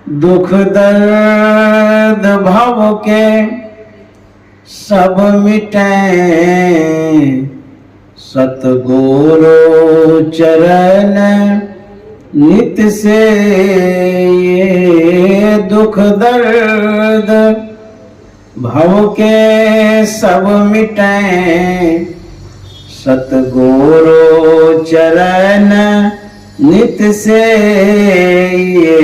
दुख दर्द भव के सब मिटे, सतगुरु चरण नित से ये दुख दर्द भव के सब मिटे, सतगुरु चरण नित से ये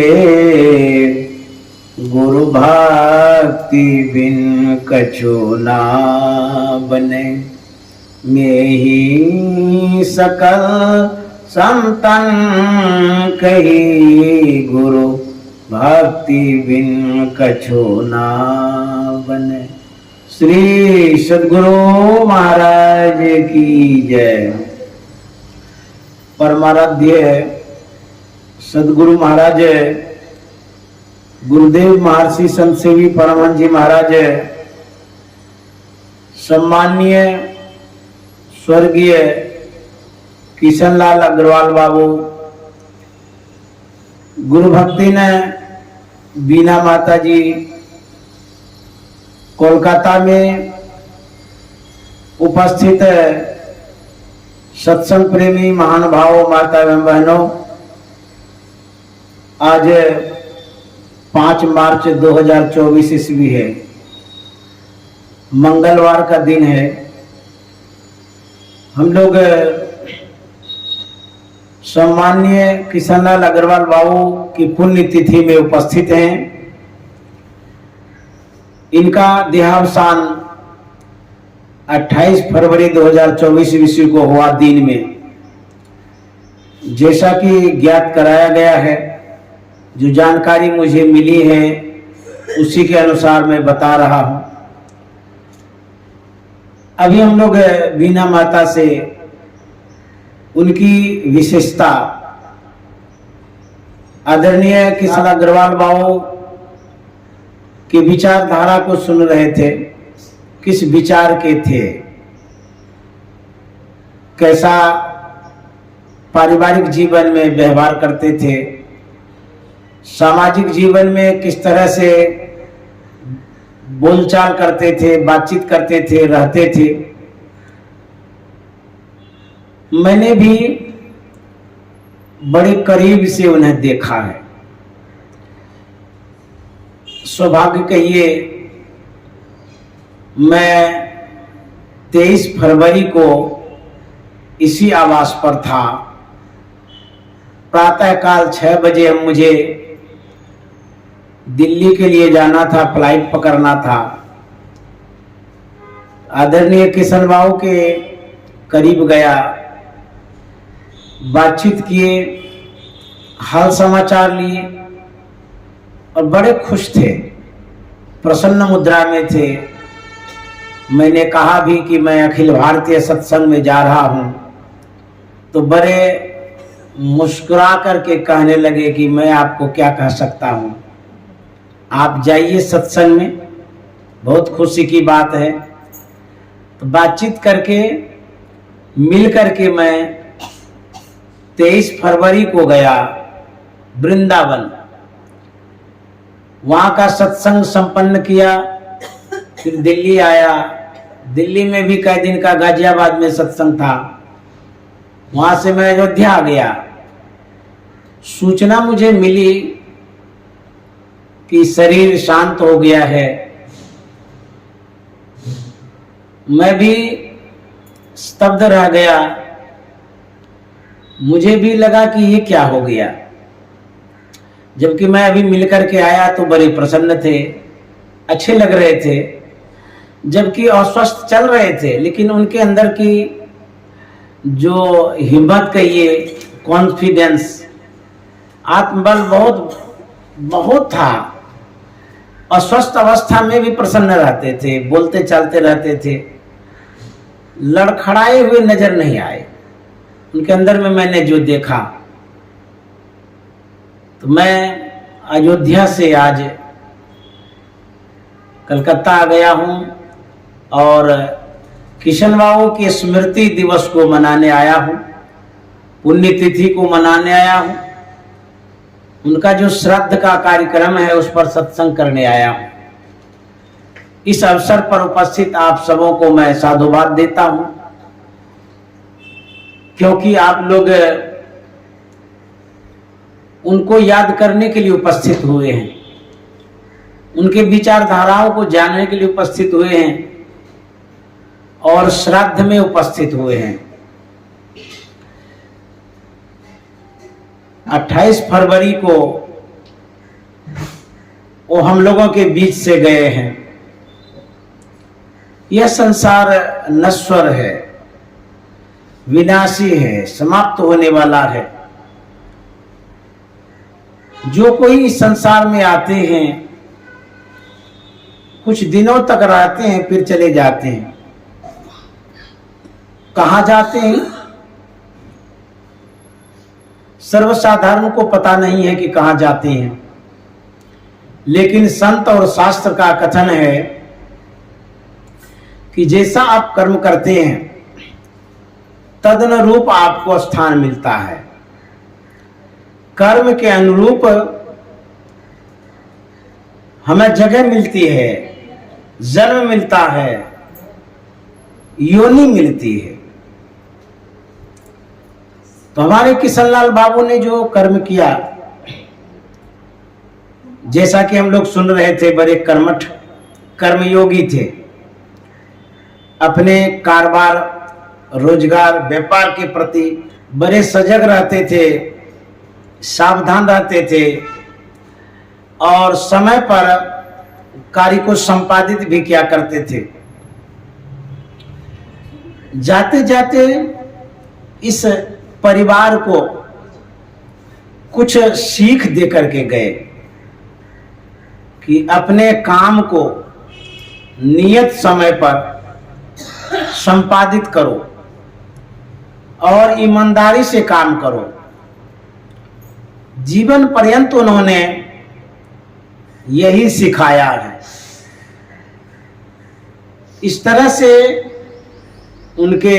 गुरु भक्ति बिन कछु ना बने, मैं ही सकल संतन कही, गुरु भक्ति बिन कछु ना बने। श्री सद्गुरु महाराज की जय। परमाराध्य सद्गुरु महाराज गुरुदेव महर्षि संत सेवी परमहंस जी महाराज, सम्माननीय स्वर्गीय किशनलाल अग्रवाल बाबू, गुरु भक्ति ने बीना माता जी, कोलकाता में उपस्थित सत्संग प्रेमी महानुभावों, माता एवं बहनों, आज 5 मार्च 2024 ईस्वी है, मंगलवार का दिन है। हम लोग सम्माननीय किशनलाल अग्रवाल बाबू की पुण्यतिथि में उपस्थित हैं। इनका देहावसान 28 फरवरी 2024 ईस्वी को हुआ दिन में। जैसा कि ज्ञात कराया गया है, जो जानकारी मुझे मिली है उसी के अनुसार मैं बता रहा हूं। अभी हम लोग बीना माता से उनकी विशेषता, आदरणीय किशनलाल अग्रवाल बाबू की विचारधारा को सुन रहे थे। किस विचार के थे, कैसा पारिवारिक जीवन में व्यवहार करते थे, सामाजिक जीवन में किस तरह से बोलचाल करते थे, बातचीत करते थे, रहते थे। मैंने भी बड़े करीब से उन्हें देखा है। सौभाग्य कहिए, मैं 23 फरवरी को इसी आवास पर था। प्रातःकाल 6 बजे मुझे दिल्ली के लिए जाना था, फ्लाइट पकड़ना था। आदरणीय किशन बाबू के करीब गया, बातचीत किए, हाल समाचार लिए और बड़े खुश थे, प्रसन्न मुद्रा में थे। मैंने कहा भी कि मैं अखिल भारतीय सत्संग में जा रहा हूं, तो बड़े मुस्कुरा करके कहने लगे कि मैं आपको क्या कह सकता हूं, आप जाइए सत्संग में, बहुत खुशी की बात है। तो बातचीत करके मिल करके मैं 23 फरवरी को गया वृंदावन, वहां का सत्संग संपन्न किया। फिर दिल्ली आया, दिल्ली में भी कई दिन का गाजियाबाद में सत्संग था। वहां से मैं अयोध्या आ गया। सूचना मुझे मिली कि शरीर शांत हो गया है। मैं भी स्तब्ध रह गया। मुझे भी लगा कि ये क्या हो गया। जबकि मैं अभी मिलकर के आया तो बड़े प्रसन्न थे, अच्छे लग रहे थे, जबकि अस्वस्थ चल रहे थे। लेकिन उनके अंदर की जो हिम्मत कहिए, कॉन्फिडेंस, आत्मबल बहुत था। अस्वस्थ अवस्था में भी प्रसन्न रहते थे, बोलते चलते रहते थे, लड़खड़ाए हुए नजर नहीं आए। उनके अंदर में मैंने जो देखा, तो मैं अयोध्या से आज कलकत्ता आ गया हूं और किशन बाबू के स्मृति दिवस को मनाने आया हूं, पुण्यतिथि को मनाने आया हूं। उनका जो श्राद्ध का कार्यक्रम है उस पर सत्संग करने आया हूं। इस अवसर पर उपस्थित आप सबों को मैं साधुवाद देता हूं, क्योंकि आप लोग उनको याद करने के लिए उपस्थित हुए हैं, उनके विचारधाराओं को जानने के लिए उपस्थित हुए हैं और श्राद्ध में उपस्थित हुए हैं। 28 फरवरी को वो हम लोगों के बीच से गए हैं। यह संसार नश्वर है, विनाशी है, समाप्त होने वाला है। जो कोई इस संसार में आते हैं कुछ दिनों तक रहते हैं, फिर चले जाते हैं। कहाँ जाते हैं सर्वसाधारण को पता नहीं है कि कहाँ जाते हैं, लेकिन संत और शास्त्र का कथन है कि जैसा आप कर्म करते हैं तदनुरूप आपको स्थान मिलता है। कर्म के अनुरूप हमें जगह मिलती है, जन्म मिलता है, योनि मिलती है। तो हमारे किशनलाल बाबू ने जो कर्म किया, जैसा कि हम लोग सुन रहे थे, बड़े कर्मठ कर्मयोगी थे। अपने कारोबार, रोजगार, व्यापार के प्रति बड़े सजग रहते थे, सावधान रहते थे और समय पर कार्य को संपादित भी किया करते थे। जाते जाते इस परिवार को कुछ सीख दे करके गए कि अपने काम को नियत समय पर संपादित करो और ईमानदारी से काम करो। जीवन पर्यंत उन्होंने यही सिखाया है। इस तरह से उनके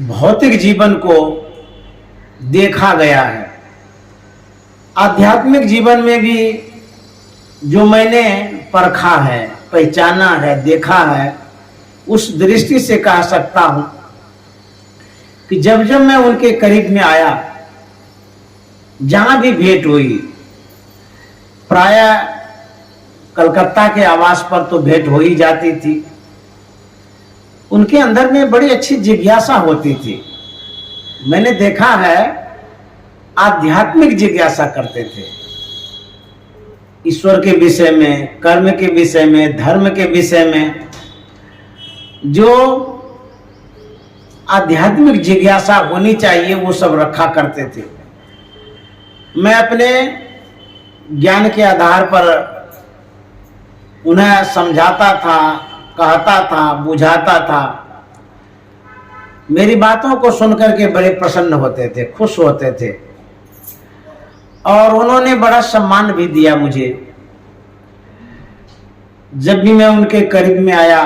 भौतिक जीवन को देखा गया है। आध्यात्मिक जीवन में भी जो मैंने परखा है, पहचाना है, देखा है, उस दृष्टि से कह सकता हूं कि जब जब मैं उनके करीब में आया, जहां भी भेंट हुई, प्रायः कलकत्ता के आवास पर तो भेंट हो ही जाती थी, उनके अंदर में बड़ी अच्छी जिज्ञासा होती थी। मैंने देखा है आध्यात्मिक जिज्ञासा करते थे, ईश्वर के विषय में, कर्म के विषय में, धर्म के विषय में। जो आध्यात्मिक जिज्ञासा होनी चाहिए वो सब रखा करते थे। मैं अपने ज्ञान के आधार पर उन्हें समझाता था, कहता था, बुझाता था। मेरी बातों को सुनकर के बड़े प्रसन्न होते थे, खुश होते थे और उन्होंने बड़ा सम्मान भी दिया मुझे। जब भी मैं उनके करीब में आया,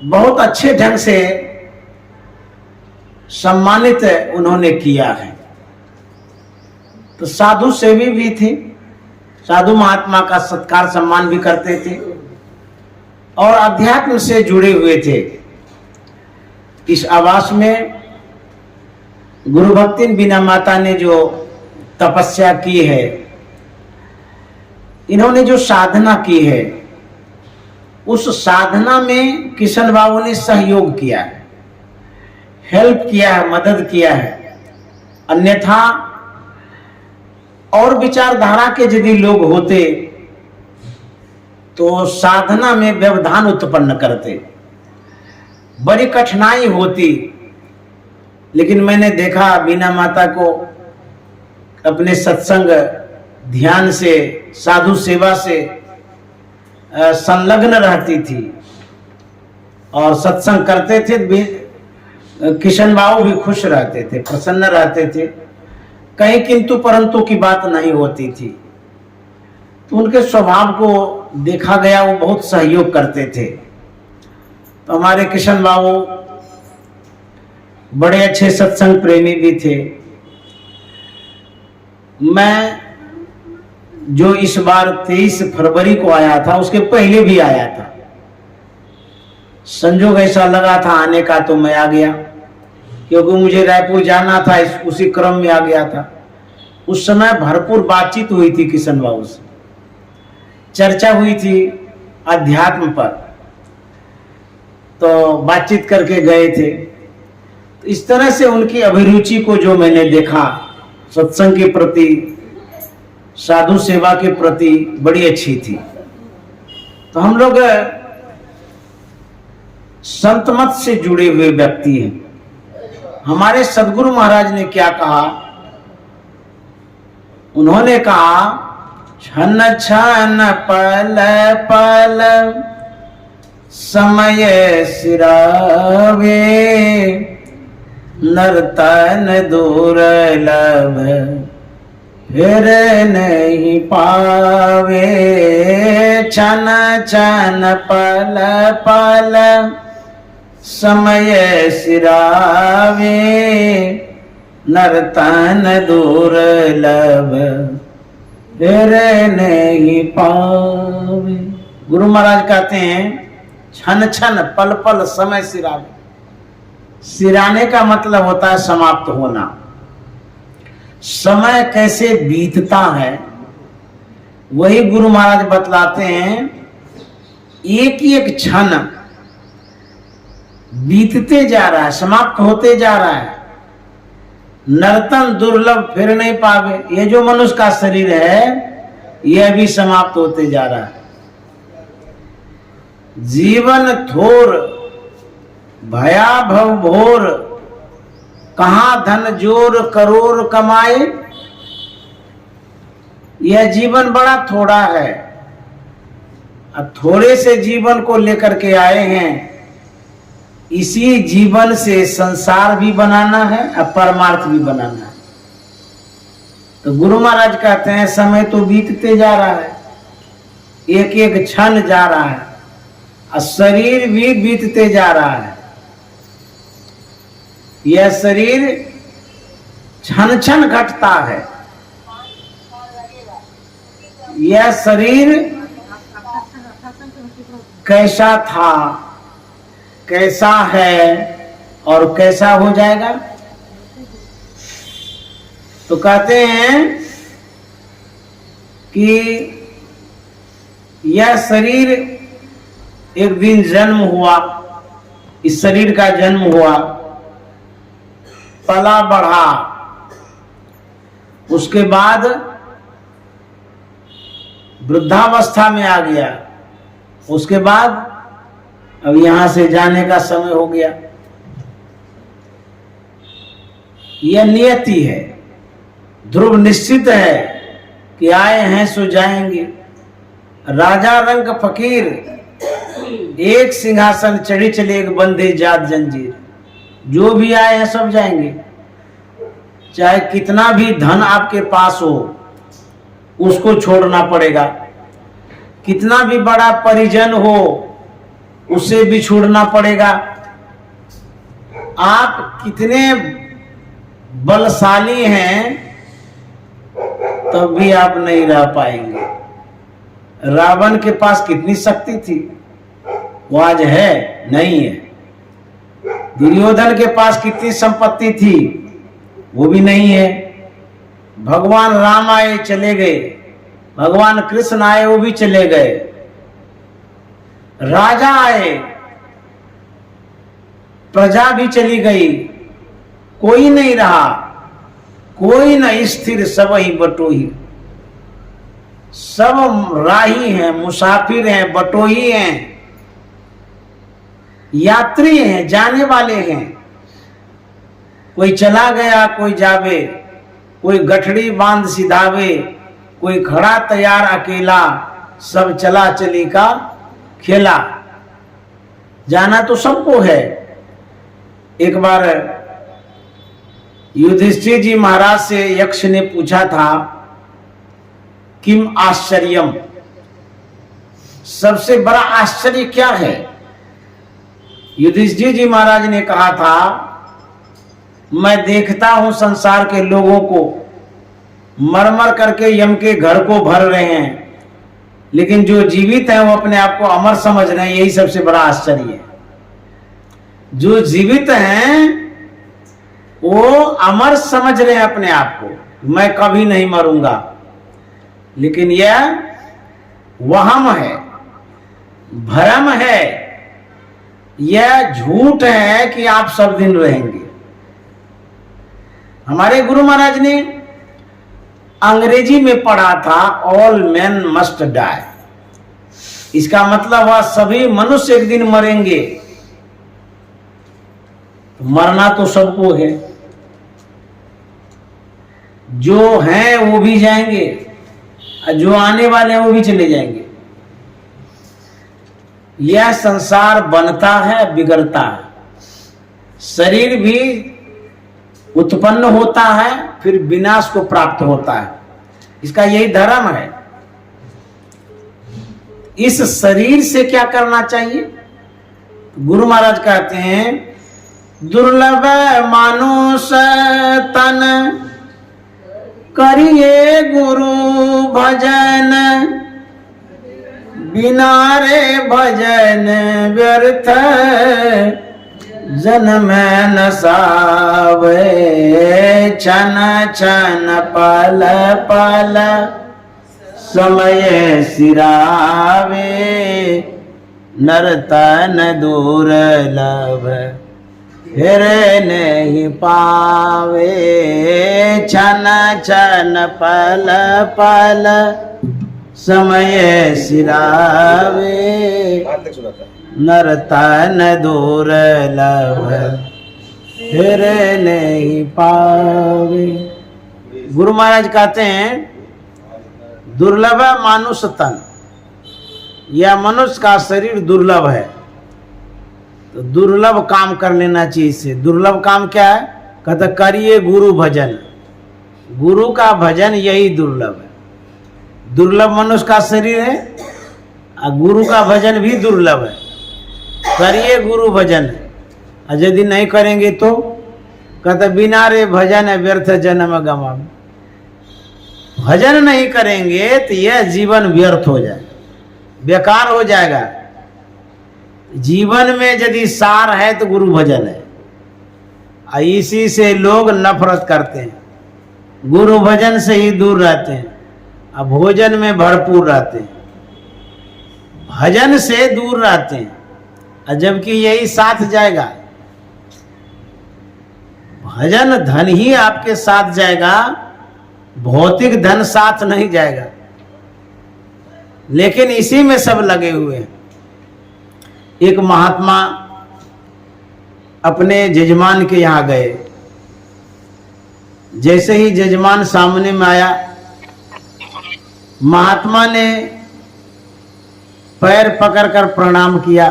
बहुत अच्छे ढंग से सम्मानित उन्होंने किया है। तो साधु सेवी भी थे, साधु महात्मा का सत्कार सम्मान भी करते थे और अध्यात्म से जुड़े हुए थे। इस आवास में गुरु भक्ति बीना माता ने जो तपस्या की है, इन्होंने जो साधना की है, उस साधना में किशन बाबू ने सहयोग किया है, हेल्प किया है, मदद किया है। अन्यथा और विचारधारा के यदि लोग होते तो साधना में व्यवधान उत्पन्न करते, बड़ी कठिनाई होती। लेकिन मैंने देखा बीना माता को अपने सत्संग, ध्यान से, साधु सेवा से संलग्न रहती थी और सत्संग करते थे। किशन बाबू भी खुश रहते थे, प्रसन्न रहते थे, कहीं किंतु परंतु की बात नहीं होती थी। तो उनके स्वभाव को देखा गया, वो बहुत सहयोग करते थे। तो हमारे किशन बाबू बड़े अच्छे सत्संग प्रेमी भी थे। मैं जो इस बार 23 फरवरी को आया था उसके पहले भी आया था। संजोग ऐसा लगा था आने का तो मैं आ गया, क्योंकि मुझे रायपुर जाना था, उसी क्रम में आ गया था। उस समय भरपूर बातचीत हुई थी किशन बाबू से, चर्चा हुई थी अध्यात्म पर, तो बातचीत करके गए थे। तो इस तरह से उनकी अभिरुचि को जो मैंने देखा, सत्संग के प्रति, साधु सेवा के प्रति बड़ी अच्छी थी। तो हम लोग संत मत से जुड़े हुए व्यक्ति हैं। हमारे सदगुरु महाराज ने क्या कहा? उन्होंने कहा, छन छन पल पल समय सिरावे, नर्तन दुर्लभ फिर नहीं पावे। छन छन पल पल समय सिरावे, नर्तन दुर्लभ फिर नहीं पावे। गुरु महाराज कहते हैं छन छन पल पल समय सिरावे। सिराने का मतलब होता है समाप्त होना। समय कैसे बीतता है वही गुरु महाराज बतलाते हैं। एक एक क्षण बीतते जा रहा है, समाप्त होते जा रहा है। नर्तन दुर्लभ फिर नहीं पावे। ये जो मनुष्य का शरीर है यह भी समाप्त होते जा रहा है। जीवन थोर भया भव भोर, कहां धन जोर करोड़ कमाए। यह जीवन बड़ा थोड़ा है। अब थोड़े से जीवन को लेकर के आए हैं, इसी जीवन से संसार भी बनाना है और परमार्थ भी बनाना है। तो गुरु महाराज कहते हैं समय तो बीतते जा रहा है, एक एक क्षण जा रहा है और शरीर भी बीतते जा रहा है। यह शरीर क्षण क्षण घटता है। यह शरीर कैसा था, कैसा है और कैसा हो जाएगा। तो कहते हैं कि यह शरीर एक दिन जन्म हुआ, इस शरीर का जन्म हुआ, पला बढ़ा, उसके बाद वृद्धावस्था में आ गया, उसके बाद अब यहां से जाने का समय हो गया। यह नियति है, ध्रुव निश्चित है कि आए हैं सो जाएंगे। राजा रंग फकीर, एक सिंहासन चढ़ी चले एक बंधे जात जंजीर। जो भी आए हैं सब जाएंगे। चाहे कितना भी धन आपके पास हो उसको छोड़ना पड़ेगा, कितना भी बड़ा परिजन हो उसे भी छोड़ना पड़ेगा। आप कितने बलशाली हैं तब भी आप नहीं रह पाएंगे। रावण के पास कितनी शक्ति थी, वो आज है नहीं है। दुर्योधन के पास कितनी संपत्ति थी, वो भी नहीं है। भगवान राम आए चले गए, भगवान कृष्ण आए वो भी चले गए। राजा आए, प्रजा भी चली गई, कोई नहीं रहा, कोई न स्थिर सब ही बटोही। सब राही हैं, मुसाफिर हैं, बटोही हैं, यात्री हैं, जाने वाले हैं। कोई चला गया कोई जावे, कोई गठड़ी बांध सिधावे, कोई खड़ा तैयार अकेला, सब चला चली का खेला। जाना तो सबको है। एक बार युधिष्ठिर जी महाराज से यक्ष ने पूछा था, किम आश्चर्यम, सबसे बड़ा आश्चर्य क्या है। युधिष्ठिर जी महाराज ने कहा था, मैं देखता हूं संसार के लोगों को मर मर करके यम के घर को भर रहे हैं, लेकिन जो जीवित हैं वो अपने आप को अमर समझ रहे हैं। यही सबसे बड़ा आश्चर्य है। जो जीवित हैं वो अमर समझ रहे हैं अपने आप को, मैं कभी नहीं मरूंगा। लेकिन यह वहम है, भ्रम है, यह झूठ है कि आप सब दिन रहेंगे। हमारे गुरु महाराज ने अंग्रेजी में पढ़ा था ऑल मैन मस्ट डाई। इसका मतलब वह सभी मनुष्य एक दिन मरेंगे। तो मरना तो सबको है, जो हैं वो भी जाएंगे और जो आने वाले हैं वो भी चले जाएंगे। यह संसार बनता है, बिगड़ता है, शरीर भी उत्पन्न होता है, फिर विनाश को प्राप्त होता है। इसका यही धर्म है। इस शरीर से क्या करना चाहिए? गुरु महाराज कहते हैं, दुर्लभ मानुष तन करिए गुरु भजन, बिना रे भजन व्यर्थ जन्म न सावे, छन छन पल पल समय सिरावे, नरतन दुर्लभ फिर नहीं पावे, छन छन पल पल समय सिरावे, नरतन दुर्लभ फिर नहीं पावे। गुरु महाराज कहते हैं, दुर्लभ मानुष तन, यह मनुष्य का शरीर दुर्लभ है, तो दुर्लभ काम कर लेना चाहिए इससे। दुर्लभ काम क्या है? कहते करिए गुरु भजन। गुरु का भजन यही दुर्लभ है। दुर्लभ मनुष्य का शरीर है और गुरु का भजन भी दुर्लभ है। करिए गुरु भजन, और यदि नहीं करेंगे तो कहते बिना रे भजन व्यर्थ जन्म गमा। भजन नहीं करेंगे तो यह जीवन व्यर्थ हो जाएगा, बेकार हो जाएगा। जीवन में यदि सार है तो गुरु भजन है। इसी से लोग नफरत करते हैं, गुरु भजन से ही दूर रहते हैं, और भोजन में भरपूर रहते हैं, भजन से दूर रहते हैं। और जबकि यही साथ जाएगा, भजन धन ही आपके साथ जाएगा, भौतिक धन साथ नहीं जाएगा। लेकिन इसी में सब लगे हुए हैं। एक महात्मा अपने जजमान के यहाँ गए। जैसे ही जजमान सामने में आया, महात्मा ने पैर पकड़कर प्रणाम किया।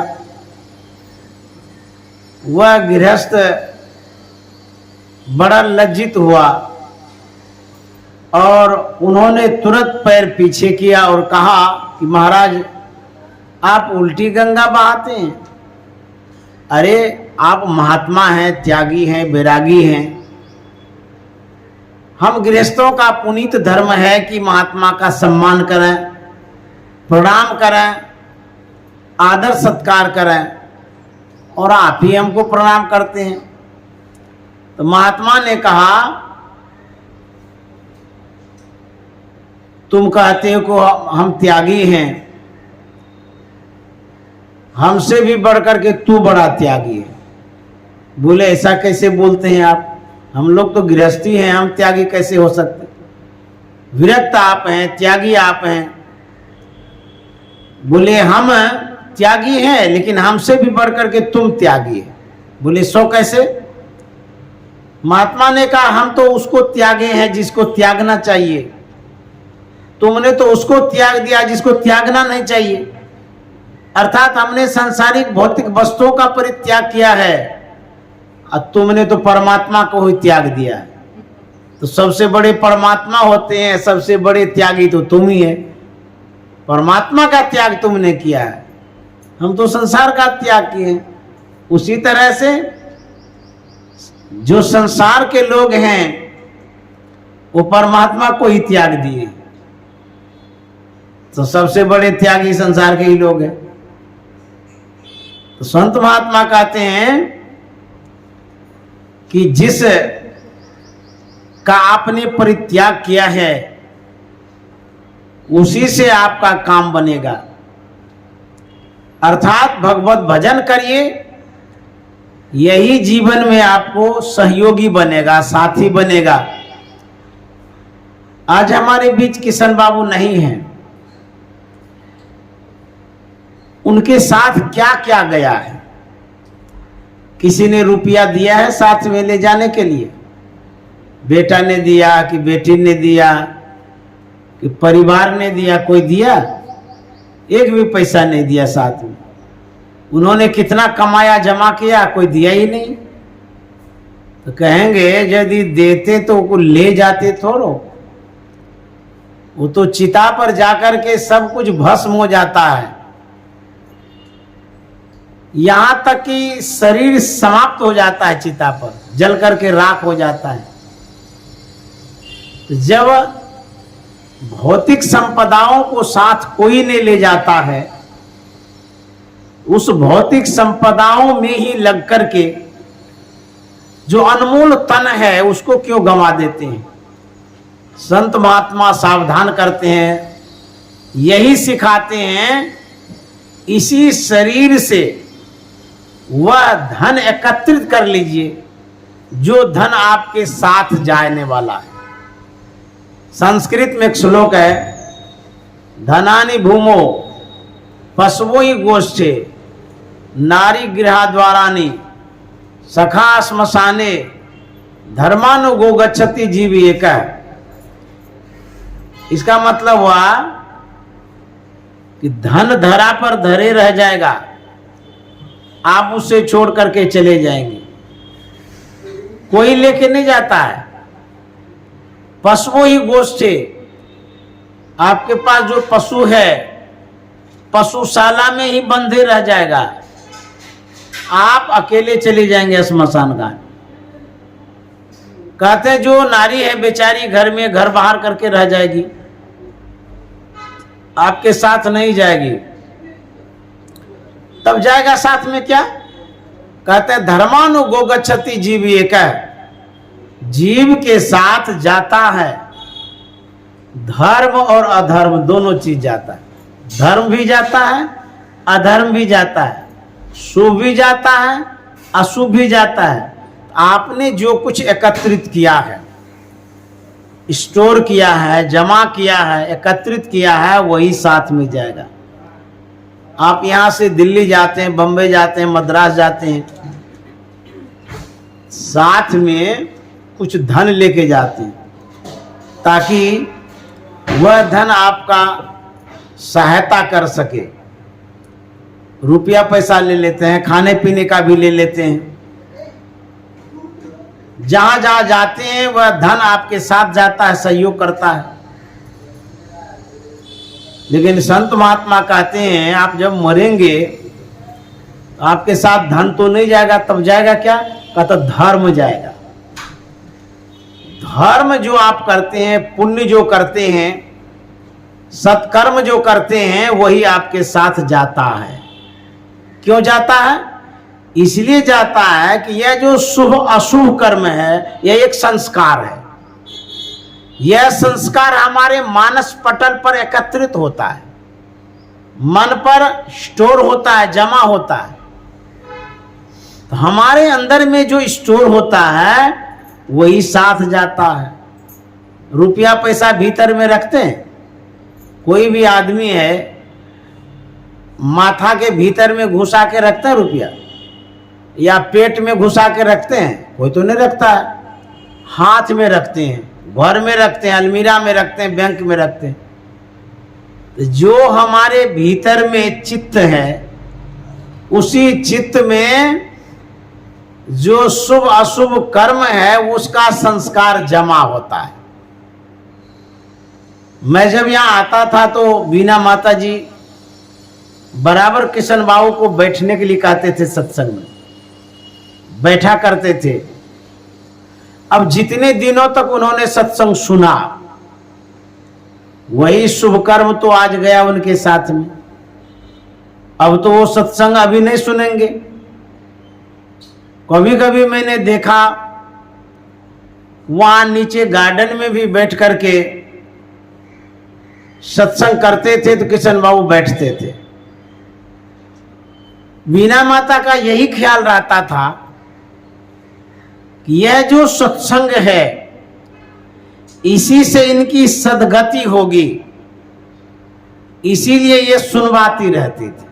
वह गृहस्थ बड़ा लज्जित हुआ और उन्होंने तुरंत पैर पीछे किया और कहा कि महाराज आप उल्टी गंगा बहाते हैं। अरे आप महात्मा हैं, त्यागी हैं, वैरागी हैं। हम गृहस्थों का पुनीत धर्म है कि महात्मा का सम्मान करें, प्रणाम करें, आदर सत्कार करें, और आप ही हमको प्रणाम करते हैं। तो महात्मा ने कहा, तुम कहते हो कि हम त्यागी हैं, हमसे भी बढ़कर के तू बड़ा त्यागी है। बोले ऐसा कैसे बोलते हैं आप? हम लोग तो गृहस्थी हैं, हम त्यागी कैसे हो सकते? विरक्त आप हैं, त्यागी आप हैं। बोले हम त्यागी हैं, लेकिन हमसे भी बढ़कर के तुम त्यागी है। बोले सो कैसे? महात्मा ने कहा, हम तो उसको त्यागे हैं जिसको त्यागना चाहिए, तुमने तो उसको त्याग दिया जिसको त्यागना नहीं चाहिए। अर्थात हमने सांसारिक भौतिक वस्तुओं का परित्याग किया है और तुमने तो परमात्मा को ही त्याग दिया है। तो सबसे बड़े परमात्मा होते हैं, सबसे बड़े त्यागी तो तुम ही है। परमात्मा का त्याग तुमने किया है, हम तो संसार का त्याग किए। उसी तरह से जो संसार के लोग हैं वो परमात्मा को ही त्याग दिए। तो सबसे बड़े त्यागी संसार के ही लोग हैं। तो संत महात्मा कहते हैं कि जिस का आपने परित्याग किया है उसी से आपका काम बनेगा। अर्थात भगवत भजन करिए, यही जीवन में आपको सहयोगी बनेगा, साथी बनेगा। आज हमारे बीच किशन बाबू नहीं हैं, उनके साथ क्या क्या गया है। किसी ने रुपया दिया है साथ में ले जाने के लिए, बेटा ने दिया कि बेटी ने दिया कि परिवार ने दिया, कोई दिया? एक भी पैसा नहीं दिया साथ में। उन्होंने कितना कमाया, जमा किया? कोई दिया ही नहीं। तो कहेंगे यदि देते तो वो ले जाते थोड़ो, वो तो चिता पर जाकर के सब कुछ भस्म हो जाता है, यहां तक कि शरीर समाप्त हो जाता है, चिता पर जल करके राख हो जाता है। जब भौतिक संपदाओं को साथ कोई नहीं ले जाता है, उस भौतिक संपदाओं में ही लग करके जो अनमोल तन है उसको क्यों गंवा देते हैं। संत महात्मा सावधान करते हैं, यही सिखाते हैं, इसी शरीर से वह धन एकत्रित कर लीजिए जो धन आपके साथ जाने वाला है। संस्कृत में एक श्लोक है, धनानि भूमो पशवो ही गोष्ठे नारी गृहाद्वारानि सखा श्मशाने धर्मानुगो गच्छति जीव एक। इसका मतलब हुआ कि धन धरा पर धरे रह जाएगा, आप उसे छोड़ करके चले जाएंगे, कोई लेके नहीं जाता है। पशुओं ही गोष्ठे, आपके पास जो पशु है पशुशाला में ही बंधे रह जाएगा, आप अकेले चले जाएंगे श्मशान घाट। कहते हैं जो नारी है बेचारी घर में घर बाहर करके रह जाएगी, आपके साथ नहीं जाएगी। तब जाएगा साथ में क्या? कहते हैं धर्मानुगो गच्छति जीव एक। जीव के साथ जाता है धर्म और अधर्म, दोनों चीज जाता है। धर्म भी जाता है, अधर्म भी जाता है, शुभ भी जाता है, अशुभ भी जाता है। आपने जो कुछ एकत्रित किया है, स्टोर किया है, जमा किया है, एकत्रित किया है, वही साथ में जाएगा। आप यहां से दिल्ली जाते हैं, बम्बई जाते हैं, मद्रास जाते हैं, साथ में कुछ धन लेके जाते हैं ताकि वह धन आपका सहायता कर सके। रुपया पैसा ले लेते हैं, खाने पीने का भी ले लेते हैं। जहां जहां जाते हैं वह धन आपके साथ जाता है, सहयोग करता है। लेकिन संत महात्मा कहते हैं आप जब मरेंगे आपके साथ धन तो नहीं जाएगा, तब जाएगा क्या? कहता धर्म जाएगा। धर्म जो आप करते हैं, पुण्य जो करते हैं, सत्कर्म जो करते हैं, वही आपके साथ जाता है। क्यों जाता है? इसलिए जाता है कि यह जो शुभ अशुभ कर्म है यह एक संस्कार है। यह संस्कार हमारे मानस पटल पर एकत्रित होता है, मन पर स्टोर होता है, जमा होता है। तो हमारे अंदर में जो स्टोर होता है वही साथ जाता है। रुपया पैसा भीतर में रखते हैं, कोई भी आदमी है माथा के भीतर में घुसा के रखते हैं रुपया, या पेट में घुसा के रखते हैं? कोई तो नहीं रखता है। हाथ में रखते हैं, घर में रखते हैं, अलमीरा में रखते हैं, बैंक में रखते हैं। तो जो हमारे भीतर में चित्त है, उसी चित्त में जो शुभ अशुभ कर्म है उसका संस्कार जमा होता है। मैं जब यहाँ आता था तो बीना माता जी बराबर किशन बाबू को बैठने के लिए कहते थे, सत्संग में बैठा करते थे। अब जितने दिनों तक उन्होंने सत्संग सुना, वही शुभ कर्म तो आज गया उनके साथ में। अब तो वो सत्संग अभी नहीं सुनेंगे। कभी कभी मैंने देखा वहां नीचे गार्डन में भी बैठ करके सत्संग करते थे तो किशन बाबू बैठते थे। वीणा माता का यही ख्याल रहता था कि यह जो सत्संग है इसी से इनकी सद्गति होगी, इसीलिए ये सुनवाती रहती थी।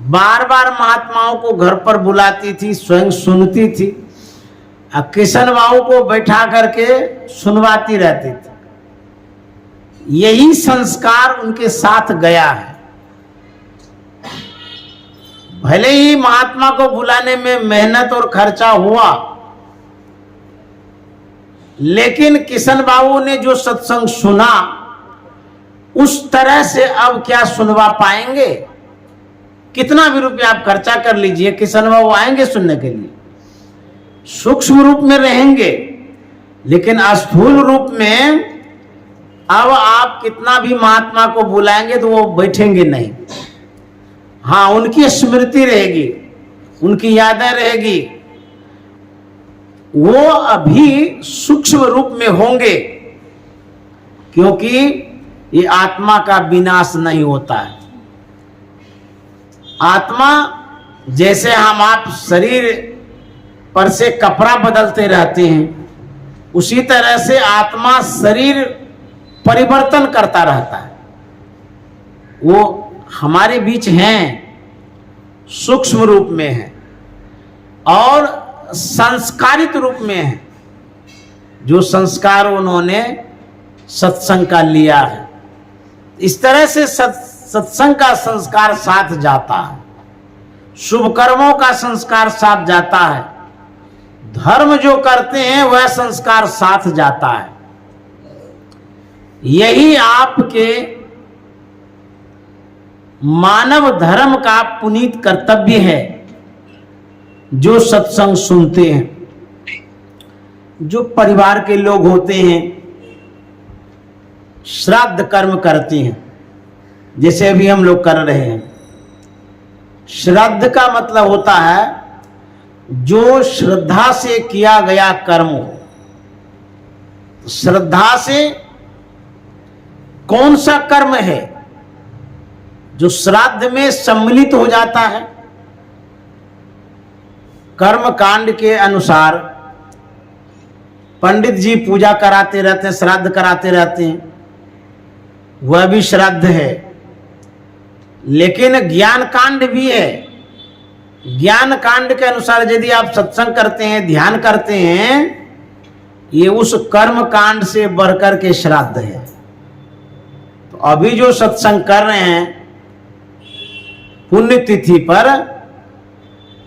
बार बार महात्माओं को घर पर बुलाती थी, स्वयं सुनती थी, किशन बाबू को बैठा करके सुनवाती रहती थी। यही संस्कार उनके साथ गया है। भले ही महात्मा को बुलाने में मेहनत और खर्चा हुआ, लेकिन किशन बाबू ने जो सत्संग सुना उस तरह से अब क्या सुनवा पाएंगे। कितना भी रुपया आप खर्चा कर लीजिए, किशन बाबू आएंगे सुनने के लिए, सूक्ष्म रूप में रहेंगे, लेकिन स्थूल रूप में अब आप कितना भी महात्मा को बुलाएंगे तो वो बैठेंगे नहीं। हाँ, उनकी स्मृति रहेगी, उनकी यादें रहेगी, वो अभी सूक्ष्म रूप में होंगे, क्योंकि ये आत्मा का विनाश नहीं होता है। आत्मा जैसे हम आप शरीर पर से कपड़ा बदलते रहते हैं, उसी तरह से आत्मा शरीर परिवर्तन करता रहता है। वो हमारे बीच हैं, सूक्ष्म रूप में है और संस्कारित रूप में है। जो संस्कार उन्होंने सत्संग का लिया है, इस तरह से सत्संग का संस्कार साथ जाता है, शुभ कर्मों का संस्कार साथ जाता है, धर्म जो करते हैं वह संस्कार साथ जाता है। यही आपके मानव धर्म का पुनीत कर्तव्य है। जो सत्संग सुनते हैं, जो परिवार के लोग होते हैं, श्राद्ध कर्म करते हैं, जैसे अभी हम लोग कर रहे हैं। श्राद्ध का मतलब होता है जो श्रद्धा से किया गया कर्म हो। श्रद्धा से कौन सा कर्म है जो श्राद्ध में सम्मिलित हो जाता है? कर्म कांड के अनुसार पंडित जी पूजा कराते रहते हैं, श्राद्ध कराते रहते हैं, वह भी श्राद्ध है। लेकिन ज्ञान कांड भी है। ज्ञान कांड के अनुसार यदि आप सत्संग करते हैं, ध्यान करते हैं, ये उस कर्म कांड से बढ़कर के श्राद्ध है। तो अभी जो सत्संग कर रहे हैं पुण्यतिथि पर,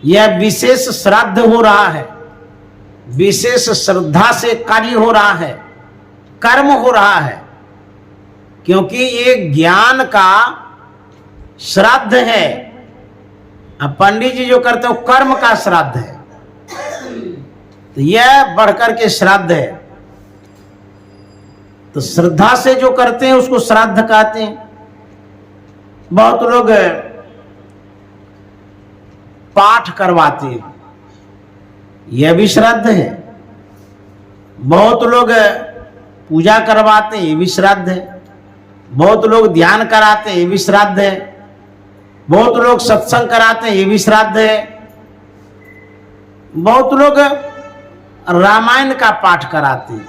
यह विशेष श्राद्ध हो रहा है, विशेष श्रद्धा से कार्य हो रहा है, कर्म हो रहा है, क्योंकि ये ज्ञान का श्राद्ध है। अब पंडित जी जो करते हैं कर्म का श्राद्ध है, तो यह बढ़कर के श्राद्ध है। तो श्रद्धा से जो करते हैं उसको श्राद्ध कहते हैं। बहुत लोग पाठ करवाते हैं, यह भी श्राद्ध है। बहुत लोग पूजा करवाते हैं, ये भी श्राद्ध है। बहुत लोग ध्यान कराते हैं, ये भी श्राद्ध है। बहुत लोग सत्संग कराते हैं, ये भी श्राद्ध है। बहुत लोग रामायण का पाठ कराते हैं।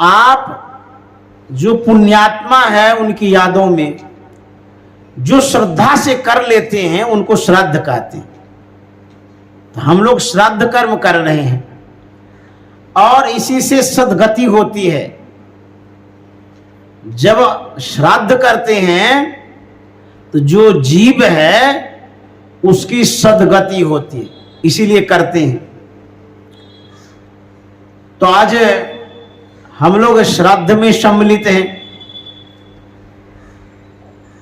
आप जो पुण्यात्मा है उनकी यादों में जो श्रद्धा से कर लेते हैं उनको श्राद्ध कहते हैं। तो हम लोग श्राद्ध कर्म कर रहे हैं और इसी से सद्गति होती है। जब श्राद्ध करते हैं तो जो जीव है उसकी सद्गति होती है, इसीलिए करते हैं। तो आज हम लोग श्राद्ध में सम्मिलित हैं।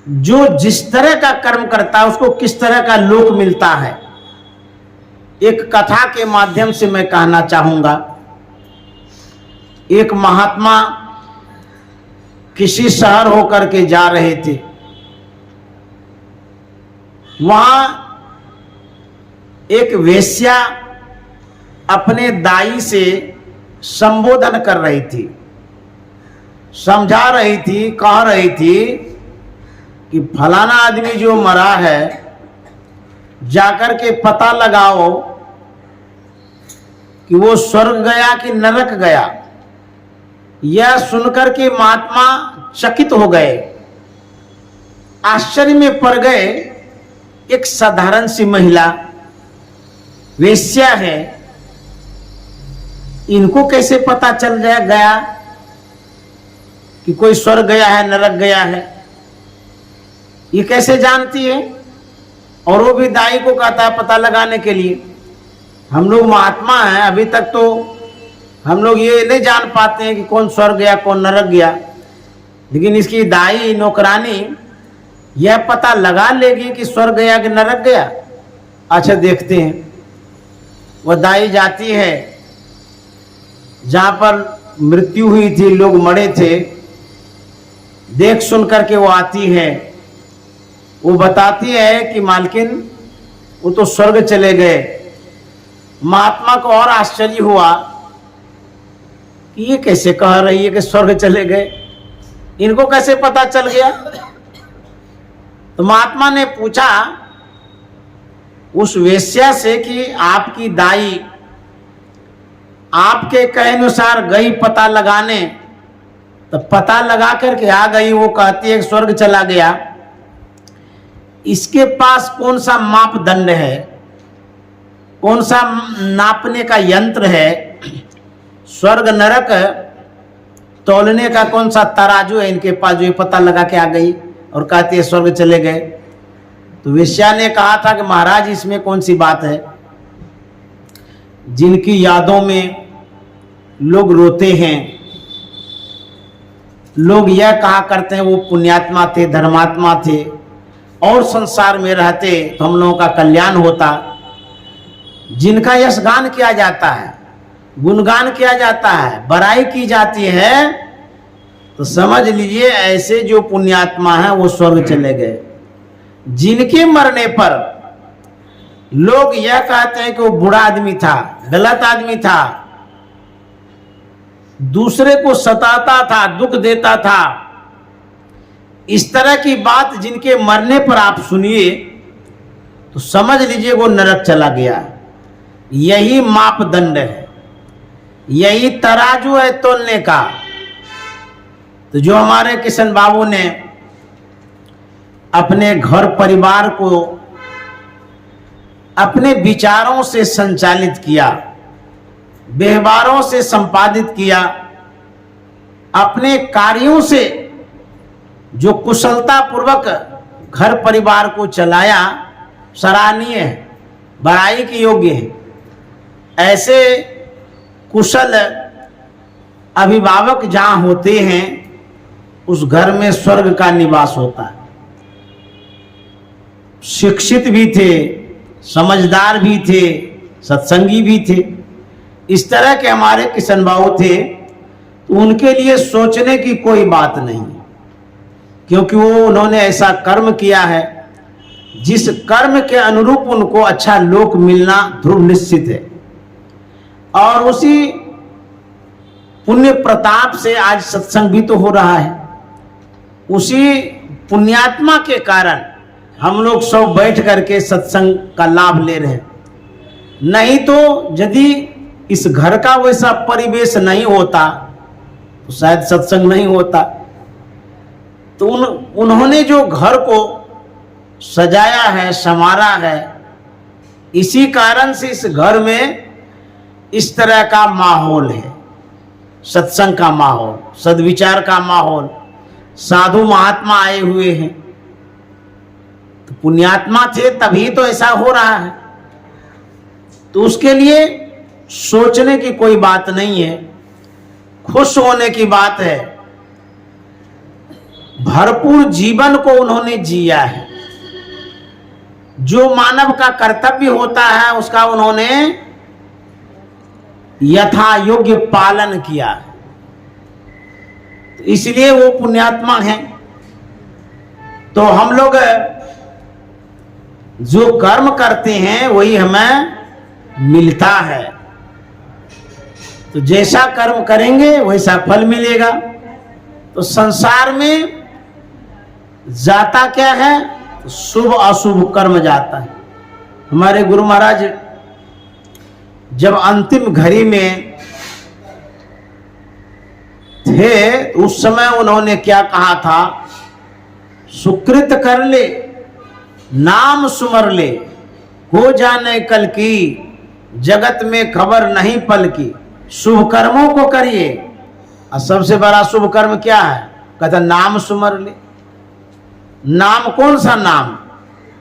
जो जिस तरह का कर्म करता है उसको किस तरह का लोक मिलता है, एक कथा के माध्यम से मैं कहना चाहूंगा। एक महात्मा किसी शहर होकर के जा रहे थे। वहां एक वेश्या अपने दाई से संबोधन कर रही थी, समझा रही थी, कह रही थी कि फलाना आदमी जो मरा है जाकर के पता लगाओ कि वो स्वर्ग गया कि नरक गया। यह सुनकर के महात्मा चकित हो गए, आश्चर्य में पड़ गए। एक साधारण सी महिला वेश्या है, इनको कैसे पता चल गया कि कोई स्वर्ग गया है नरक गया है? ये कैसे जानती है? और वो भी दाई को कहता है पता लगाने के लिए। हम लोग महात्मा हैं, अभी तक तो हम लोग ये नहीं जान पाते हैं कि कौन स्वर्ग गया कौन नरक गया, लेकिन इसकी दाई नौकरानी यह पता लगा लेगी कि स्वर्ग गया कि नरक गया। अच्छा देखते हैं। वह दाई जाती है जहां पर मृत्यु हुई थी, लोग मरे थे, देख सुन करके वो आती है। वो बताती है कि मालकिन वो तो स्वर्ग चले गए। महात्मा को और आश्चर्य हुआ कि ये कैसे कह रही है कि स्वर्ग चले गए, इनको कैसे पता चल गया? तो महात्मा ने पूछा उस वेश्या से कि आपकी दाई आपके कहे अनुसार गई पता लगाने, तो पता लगा करके आ गई, वो कहती है स्वर्ग चला गया। इसके पास कौन सा मापदंड है, कौन सा नापने का यंत्र है? स्वर्ग नरक तौलने का कौन सा तराजू है इनके पास जो ये पता लगा के आ गई और कहती है स्वर्ग चले गए? तो वेश्या ने कहा था कि महाराज इसमें कौन सी बात है, जिनकी यादों में लोग रोते हैं, लोग यह कहा करते हैं वो पुण्यात्मा थे, धर्मात्मा थे, और संसार में रहते तो हम लोगों का कल्याण होता। जिनका यशगान किया जाता है, गुणगान किया जाता है, बड़ाई की जाती है, तो समझ लीजिए ऐसे जो पुण्यात्मा हैं वो स्वर्ग चले गए। जिनके मरने पर लोग यह कहते हैं कि वो बुरा आदमी था, गलत आदमी था, दूसरे को सताता था, दुख देता था, इस तरह की बात जिनके मरने पर आप सुनिए तो समझ लीजिए वो नरक चला गया। यही मापदंड है, यही तराजू है तोलने का। तो जो हमारे किशन बाबू ने अपने घर परिवार को अपने विचारों से संचालित किया, व्यवहारों से संपादित किया, अपने कार्यों से जो कुशलता पूर्वक घर परिवार को चलाया, सराहनीय है, बड़ाई के योग्य है। ऐसे कुशल अभिभावक जहां होते हैं उस घर में स्वर्ग का निवास होता है। शिक्षित भी थे, समझदार भी थे, सत्संगी भी थे। इस तरह के हमारे किशन बाबू थे, तो उनके लिए सोचने की कोई बात नहीं, क्योंकि वो उन्होंने ऐसा कर्म किया है जिस कर्म के अनुरूप उनको अच्छा लोक मिलना ध्रुव निश्चित है। और उसी पुण्य प्रताप से आज सत्संग भी तो हो रहा है। उसी पुण्यात्मा के कारण हम लोग सब बैठ करके सत्संग का लाभ ले रहे हैं। नहीं तो यदि इस घर का वैसा परिवेश नहीं होता तो शायद सत्संग नहीं होता। तो उन्होंने जो घर को सजाया है, संवारा है, इसी कारण से इस घर में इस तरह का माहौल है, सत्संग का माहौल, सद्विचार का माहौल, साधु महात्मा आए हुए हैं। तो पुण्यात्मा थे तभी तो ऐसा हो रहा है। तो उसके लिए सोचने की कोई बात नहीं है, खुश होने की बात है। भरपूर जीवन को उन्होंने जिया है, जो मानव का कर्तव्य होता है उसका उन्होंने यथा योग्य पालन किया, तो इसलिए वो पुण्यात्मा हैं। तो हम लोग जो कर्म करते हैं वही हमें मिलता है, तो जैसा कर्म करेंगे वैसा फल मिलेगा। तो संसार में जाता क्या है? तो शुभ अशुभ कर्म जाता है। हमारे गुरु महाराज जब अंतिम घड़ी में थे उस समय उन्होंने क्या कहा था? सुकृत कर ले, नाम सुमर ले, हो जाने कल की, जगत में खबर नहीं पल की। शुभ कर्मों को करिए, और सबसे बड़ा शुभ कर्म क्या है? कहता नाम सुमर ले। नाम कौन सा नाम?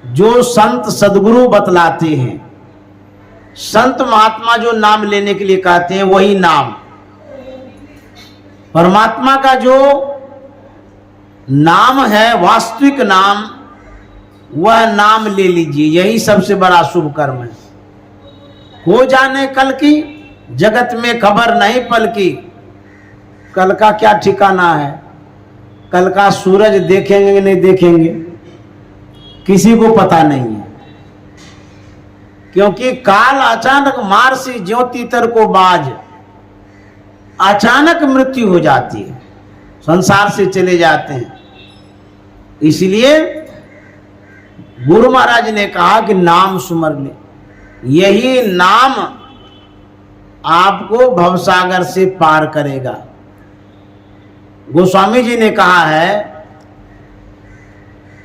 जो संत सदगुरु बतलाते हैं, संत महात्मा जो नाम लेने के लिए कहते हैं वही नाम। परमात्मा का जो नाम है, वास्तविक नाम, वह नाम ले लीजिए, यही सबसे बड़ा शुभ कर्म है। हो जाने कल की, जगत में खबर नहीं पल की। कल का क्या ठिकाना है? कल का सूरज देखेंगे कि नहीं देखेंगे, किसी को पता नहीं है, क्योंकि काल अचानक मार सी ज्योति तर को बाज, अचानक मृत्यु हो जाती है, संसार से चले जाते हैं। इसलिए गुरु महाराज ने कहा कि नाम सुमर ले, यही नाम आपको भवसागर से पार करेगा। गोस्वामी जी ने कहा है,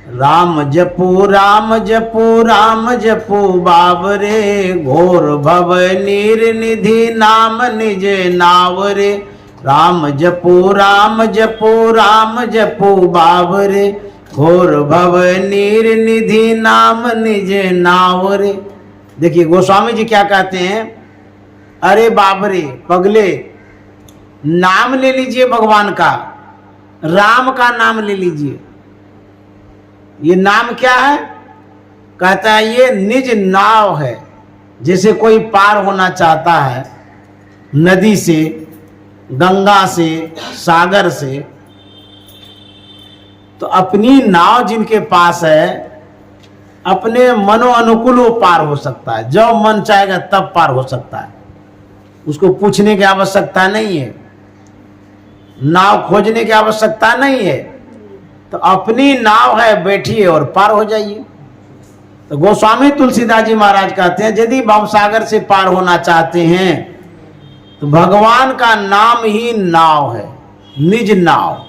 राम जपू राम जपू राम जपू बाबरे, घोर भव नीर निधि नाम निज नावरे। राम जपू राम जपू राम जपू बाबरे, घोर भव नीर निधि नाम निज नावरे। देखिए गोस्वामी जी क्या कहते हैं? अरे बाबरे, पगले, नाम ले लीजिए भगवान का, राम का नाम ले लीजिए। ये नाम क्या है? कहता है ये निज नाव है। जैसे कोई पार होना चाहता है नदी से, गंगा से, सागर से, तो अपनी नाव जिनके पास है, अपने मनो अनुकूल वो पार हो सकता है। जब मन चाहेगा तब पार हो सकता है, उसको पूछने की आवश्यकता नहीं है, नाव खोजने की आवश्यकता नहीं है। तो अपनी नाव है, बैठिए और पार हो जाइए। तो गोस्वामी तुलसीदास जी महाराज कहते हैं, यदि भवसागर से पार होना चाहते हैं तो भगवान का नाम ही नाव है, निज नाव।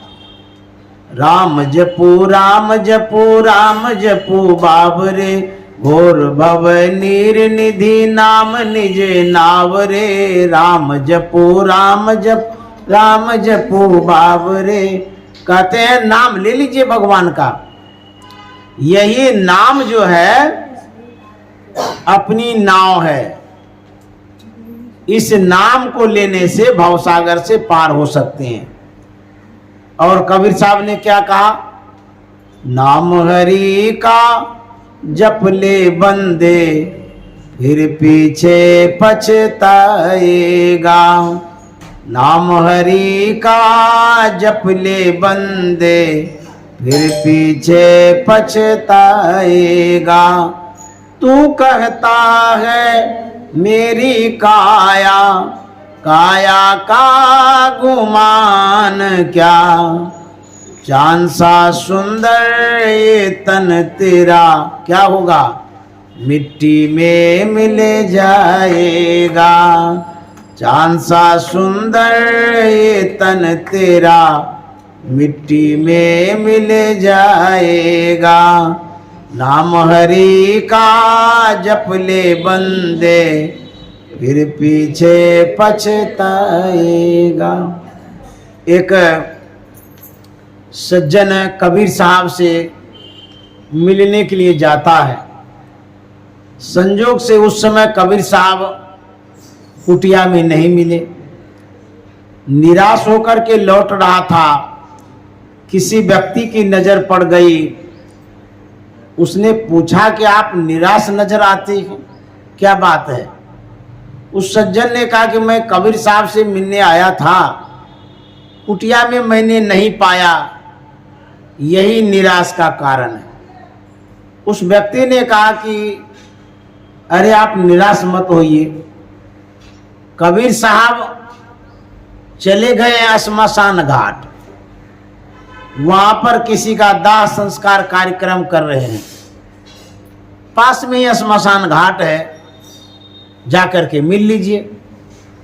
राम जपू राम जपू राम जपू बाबरे, घोर भव नीर निधि नाम निज नावरे। राम जपू राम जप राम जपू बाबरे। कहते हैं नाम ले लीजिए भगवान का। यही नाम जो है अपनी नाव है, इस नाम को लेने से भवसागर से पार हो सकते हैं। और कबीर साहब ने क्या कहा? नाम हरि का जप ले बंदे, फिर पीछे पछताएगा। नाम हरि का जप ले बंदे, फिर पीछे पछताएगा। तू कहता है मेरी काया, काया का गुमान क्या, चांद सा सुंदर ये तन तेरा क्या होगा? मिट्टी में मिल जाएगा। चांद सा सुंदर ये तन तेरा मिट्टी में मिल जाएगा। नाम हरि का जप ले बंदे, फिर पीछे पछताएगा। एक सज्जन कबीर साहब से मिलने के लिए जाता है। संजोग से उस समय कबीर साहब कुटिया में नहीं मिले। निराश होकर के लौट रहा था, किसी व्यक्ति की नजर पड़ गई उसने पूछा कि आप निराश नजर आते हैं, क्या बात है? उस सज्जन ने कहा कि मैं कबीर साहब से मिलने आया था, कुटिया में मैंने नहीं पाया, यही निराश का कारण है। उस व्यक्ति ने कहा कि अरे आप निराश मत होइए, कबीर साहब चले गए श्मशान घाट, वहां पर किसी का दाह संस्कार कार्यक्रम कर रहे हैं, पास में ही श्मशान घाट है, जाकर के मिल लीजिए।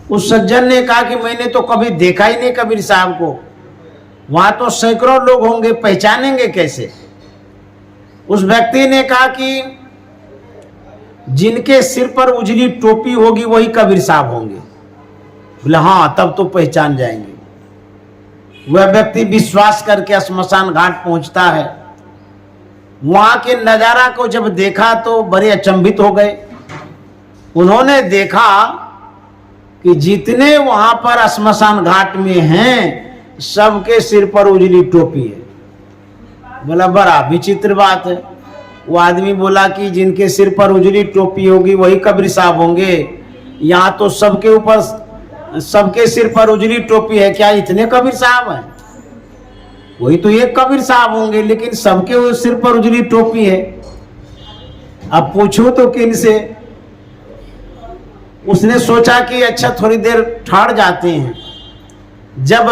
उस सज्जन ने कहा कि मैंने तो कभी देखा ही नहीं कबीर साहब को, वहां तो सैकड़ों लोग होंगे, पहचानेंगे कैसे? उस व्यक्ति ने कहा कि जिनके सिर पर उजली टोपी होगी वही कबीर साहब होंगे। बोले हाँ, तब तो पहचान जाएंगे। वह व्यक्ति विश्वास करके श्मशान घाट पहुंचता है। वहां के नजारा को जब देखा तो बड़े अचंभित हो गए। उन्होंने देखा कि जितने वहां पर श्मशान घाट में हैं सबके सिर पर उजली टोपी है। बोला बड़ा विचित्र बात है। वो आदमी बोला कि जिनके सिर पर उजली टोपी होगी वही कबीर साहब होंगे, यहाँ तो सबके ऊपर, सबके सिर पर उजली टोपी है, क्या इतने कबीर साहब हैं? वही तो एक कबीर साहब होंगे, लेकिन सबके सिर पर उजली टोपी है। अब पूछूं तो किन से? उसने सोचा कि अच्छा थोड़ी देर ठहर जाते हैं, जब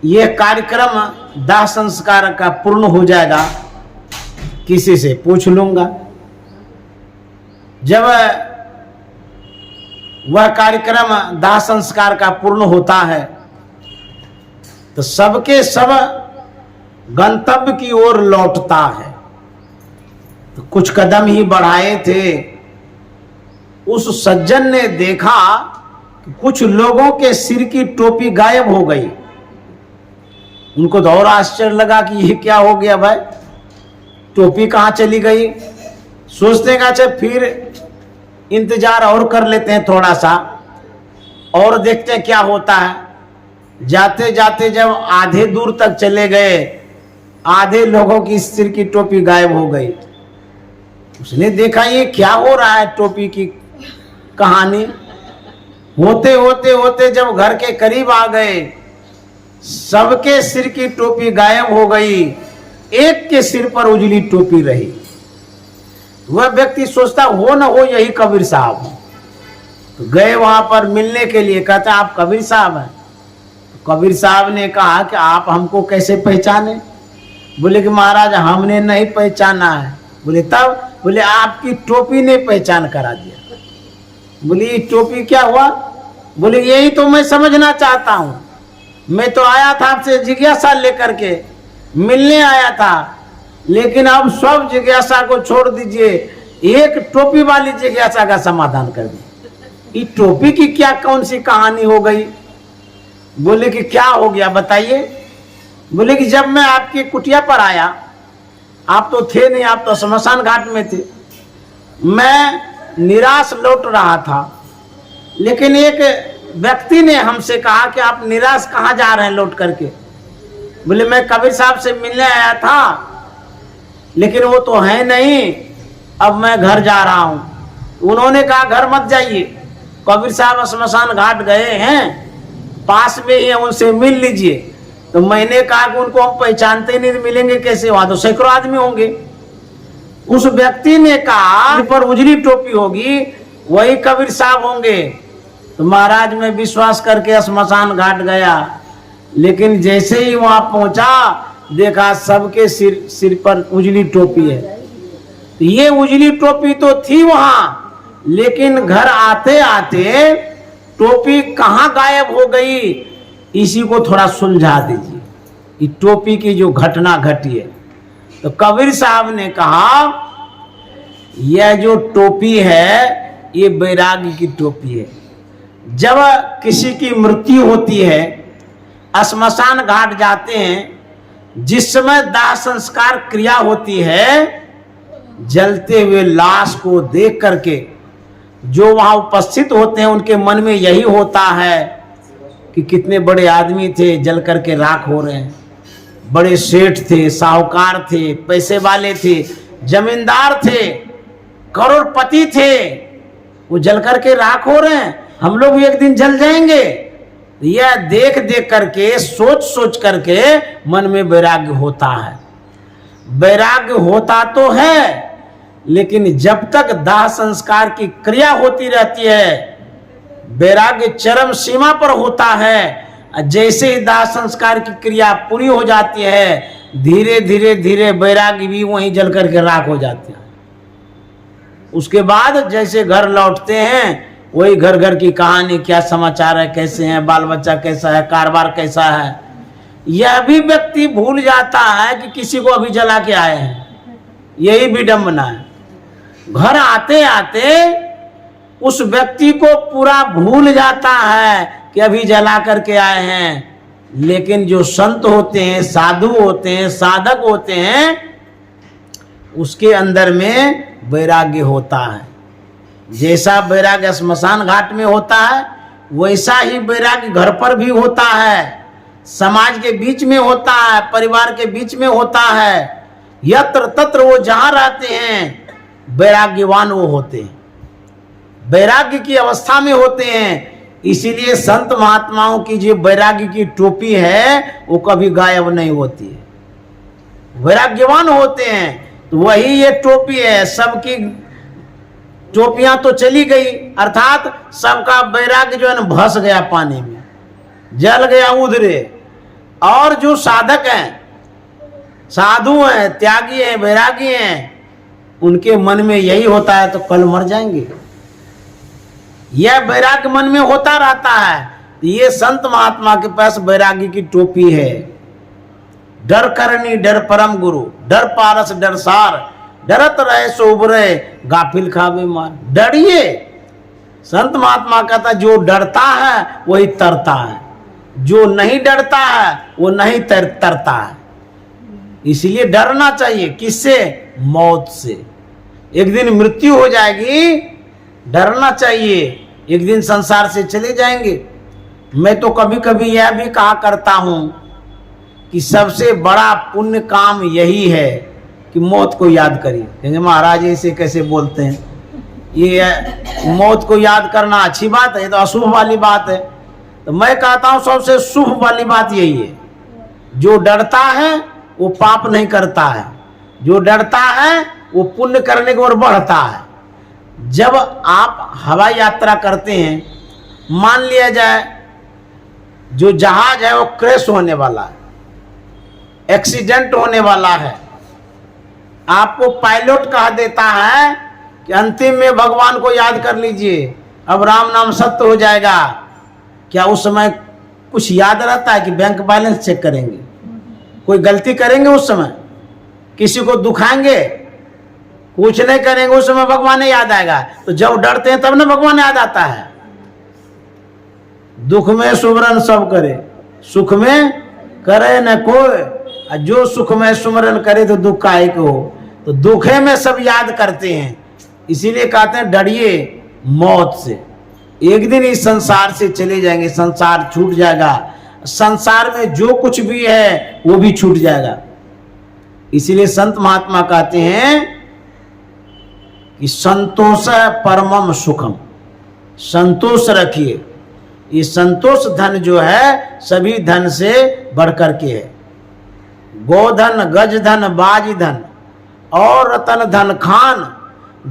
यह कार्यक्रम दाह संस्कार का पूर्ण हो जाएगा किसी से पूछ लूंगा। जब वह कार्यक्रम दाह संस्कार का पूर्ण होता है तो सबके सब गंतव्य की ओर लौटता है। तो कुछ कदम ही बढ़ाए थे, उस सज्जन ने देखा कि कुछ लोगों के सिर की टोपी गायब हो गई। उनको तो और आश्चर्य लगा कि ये क्या हो गया भाई, टोपी कहाँ चली गई। सोचते हैं अच्छा फिर इंतजार और कर लेते हैं थोड़ा सा और देखते हैं क्या होता है। जाते जाते जब आधे दूर तक चले गए, आधे लोगों की सिर की टोपी गायब हो गई। उसने देखा ये क्या हो रहा है, टोपी की कहानी। होते होते होते जब घर के करीब आ गए, सबके सिर की टोपी गायब हो गई, एक के सिर पर उजली टोपी रही। वह व्यक्ति सोचता हो न हो यही कबीर साहब हैं। तो गए वहां पर मिलने के लिए, कहता आप कबीर साहब हैं? तो कबीर साहब ने कहा कि आप हमको कैसे पहचाने? बोले कि महाराज हमने नहीं पहचाना है। बोले तब? बोले आपकी टोपी ने पहचान करा दिया। बोले ये टोपी क्या हुआ? बोले यही तो मैं समझना चाहता हूं। मैं तो आया था आपसे जिज्ञासा लेकर के, मिलने आया था, लेकिन अब सब जिज्ञासा को छोड़ दीजिए, एक टोपी वाली जिज्ञासा का समाधान कर दीजिए। ये टोपी की क्या कौन सी कहानी हो गई? बोले कि क्या हो गया बताइए। बोले कि जब मैं आपकी कुटिया पर आया, आप तो थे नहीं, आप तो श्मशान घाट में थे। मैं निराश लौट रहा था, लेकिन एक व्यक्ति ने हमसे कहा कि आप निराश कहाँ जा रहे हैं लौट करके? बोले मैं कबीर साहब से मिलने आया था, लेकिन वो तो है नहीं, अब मैं घर जा रहा हूं। उन्होंने कहा घर मत जाइए, कबीर साहब श्मशान घाट गए हैं, पास में ही है, उनसे मिल लीजिए। तो मैंने कहा कि उनको हम पहचानते नहीं, मिलेंगे कैसे, वहां तो सैकड़ों आदमी होंगे। उस व्यक्ति ने कहा पर उजली टोपी होगी वही कबीर साहब होंगे। तो महाराज मैं विश्वास करके श्मशान घाट गया, लेकिन जैसे ही वहां पहुंचा देखा सबके सिर पर उजली टोपी है। तो ये उजली टोपी तो थी वहां, लेकिन घर आते आते टोपी कहां गायब हो गई, इसी को थोड़ा सुलझा दीजिए, ये टोपी की जो घटना घटी है। तो कबीर साहब ने कहा यह जो टोपी है ये बैरागी की टोपी है। जब किसी की मृत्यु होती है, श्मशान घाट जाते हैं, जिस समय दाह संस्कार क्रिया होती है, जलते हुए लाश को देख करके जो वहां उपस्थित होते हैं उनके मन में यही होता है कि कितने बड़े आदमी थे, जल करके राख हो रहे हैं। बड़े सेठ थे, साहूकार थे, पैसे वाले थे, जमींदार थे, करोड़पति थे, वो जल करके राख हो रहे हैं, हम लोग भी एक दिन जल जाएंगे। यह देख देख करके, सोच सोच करके मन में वैराग्य होता है। वैराग्य होता तो है, लेकिन जब तक दाह संस्कार की क्रिया होती रहती है, वैराग्य चरम सीमा पर होता है। जैसे ही दाह संस्कार की क्रिया पूरी हो जाती है, धीरे धीरे धीरे वैराग्य भी वहीं जल करके राख हो जाते हैं। उसके बाद जैसे घर लौटते हैं, वही घर घर की कहानी, क्या समाचार है, कैसे हैं, बाल बच्चा कैसा है, कारोबार कैसा है, यह भी व्यक्ति भूल जाता है कि किसी को अभी जला के आए हैं। यही विडंबना है। घर आते आते उस व्यक्ति को पूरा भूल जाता है कि अभी जला करके आए हैं। लेकिन जो संत होते हैं, साधु होते हैं, साधक होते हैं, उसके अंदर में वैराग्य होता है। जैसा वैराग्य स्मशान घाट में होता है, वैसा ही वैराग्य घर पर भी होता है, समाज के बीच में होता है, परिवार के बीच में होता है। यत्र तत्र वो जहां रहते हैं, वैराग्यवान वो होते हैं, वैराग्य की अवस्था में होते हैं। इसीलिए संत महात्माओं की जो वैराग्य की टोपी है, वो कभी गायब नहीं होती है, वैराग्यवान होते हैं। तो वही ये टोपी है। सबकी टोपियां तो चली गई, अर्थात सबका वैराग्य जो है ना भस गया पानी में, जल गया उधरे। और जो साधक हैं, साधु हैं, त्यागी हैं, वैरागी हैं, उनके मन में यही होता है तो कल मर जाएंगे, यह वैराग्य मन में होता रहता है। ये संत महात्मा के पास वैराग्य की टोपी है। डर करनी डर परम गुरु, डर पारस डर सार, डरत रहे सो उबरे, गाफिल खावे मार। डरिए। संत महात्मा कहता जो डरता है वही तरता है, जो नहीं डरता है वो नहीं तरता है। इसलिए डरना चाहिए। किससे? मौत से। एक दिन मृत्यु हो जाएगी, डरना चाहिए। एक दिन संसार से चले जाएंगे। मैं तो कभी कभी यह भी कहा करता हूं कि सबसे बड़ा पुण्य काम यही है कि मौत को याद करिए। कहेंगे महाराज ऐसे कैसे बोलते हैं, ये मौत को याद करना अच्छी बात है, ये तो अशुभ वाली बात है। तो मैं कहता हूं सबसे शुभ वाली बात यही है, जो डरता है वो पाप नहीं करता है, जो डरता है वो पुण्य करने की ओर बढ़ता है। जब आप हवाई यात्रा करते हैं, मान लिया जाए जो जहाज है वो क्रैश होने वाला है, एक्सीडेंट होने वाला है, आपको पायलट कह देता है कि अंतिम में भगवान को याद कर लीजिए, अब राम नाम सत्य हो जाएगा। क्या उस समय कुछ याद रहता है कि बैंक बैलेंस चेक करेंगे, कोई गलती करेंगे उस समय, किसी को दुखाएंगे, कुछ नहीं करेंगे, उस समय भगवान नहीं याद आएगा। तो जब डरते हैं तब ना भगवान याद आता है। दुख में सुमरन सब करे, सुख में करे न कोई, जो सुख में सुमरन करे तो दुख का एक हो। तो दुखे में सब याद करते हैं। इसीलिए कहते हैं डरिए मौत से। एक दिन इस संसार से चले जाएंगे, संसार छूट जाएगा, संसार में जो कुछ भी है वो भी छूट जाएगा। इसीलिए संत महात्मा कहते हैं कि संतोष परमम सुखम, संतोष रखिए। ये संतोष धन जो है सभी धन से बढ़कर के है। गोधन, गज धन, बाज धन और रतन धन खान,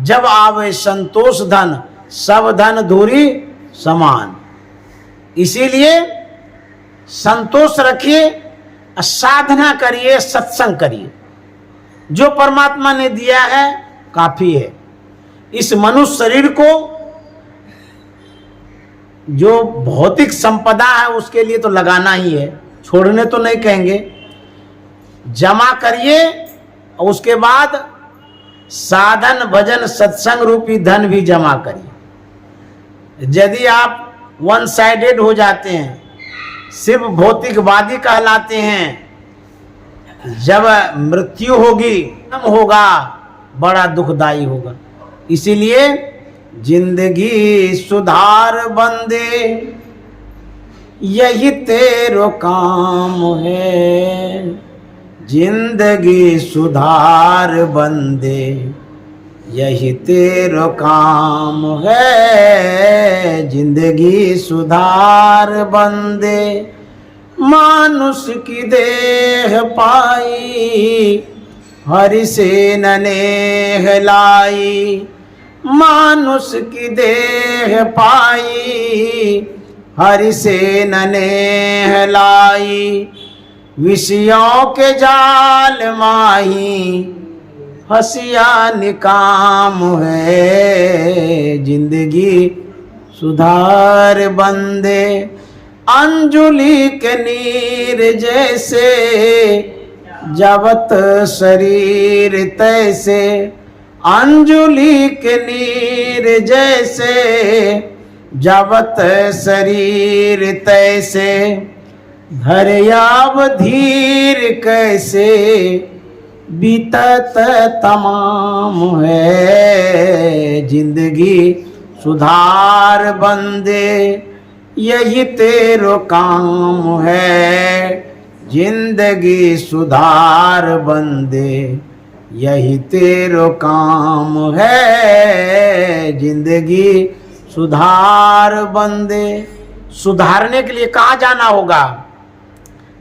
जब आवे संतोष धन, सब धन धूरी समान। इसीलिए संतोष रखिए, साधना करिए, सत्संग करिए। जो परमात्मा ने दिया है काफी है। इस मनुष्य शरीर को जो भौतिक संपदा है उसके लिए तो लगाना ही है, छोड़ने तो नहीं कहेंगे। जमा करिए और उसके बाद साधन भजन सत्संग रूपी धन भी जमा करिए। यदि आप वन साइडेड हो जाते हैं, सिर्फ भौतिकवादी कहलाते हैं, जब मृत्यु होगी तब होगा, बड़ा दुखदाई होगा। इसीलिए जिंदगी सुधार बंदे, यही तेरो काम है। जिंदगी सुधार बंदे, यही तेरो काम है। जिंदगी सुधार बंदे, मानुष की देह पाई, हरि से नेह लाई। मानुष की देह पाई, हरि से नेह लाई। विषयों के जाल माही, हसिया निकाम है। जिंदगी सुधार बंदे, अंजुलि के नीर जैसे, जबत शरीर तैसे। अंजुलि के नीर जैसे, जबत शरीर तैसे। धैर्याव धीर कैसे, बीतत तमाम है। जिंदगी सुधार बंदे, यही तेरो काम है। जिंदगी सुधार बंदे, यही तेरो काम है। जिंदगी सुधार बंदे। सुधारने के लिए कहाँ जाना होगा?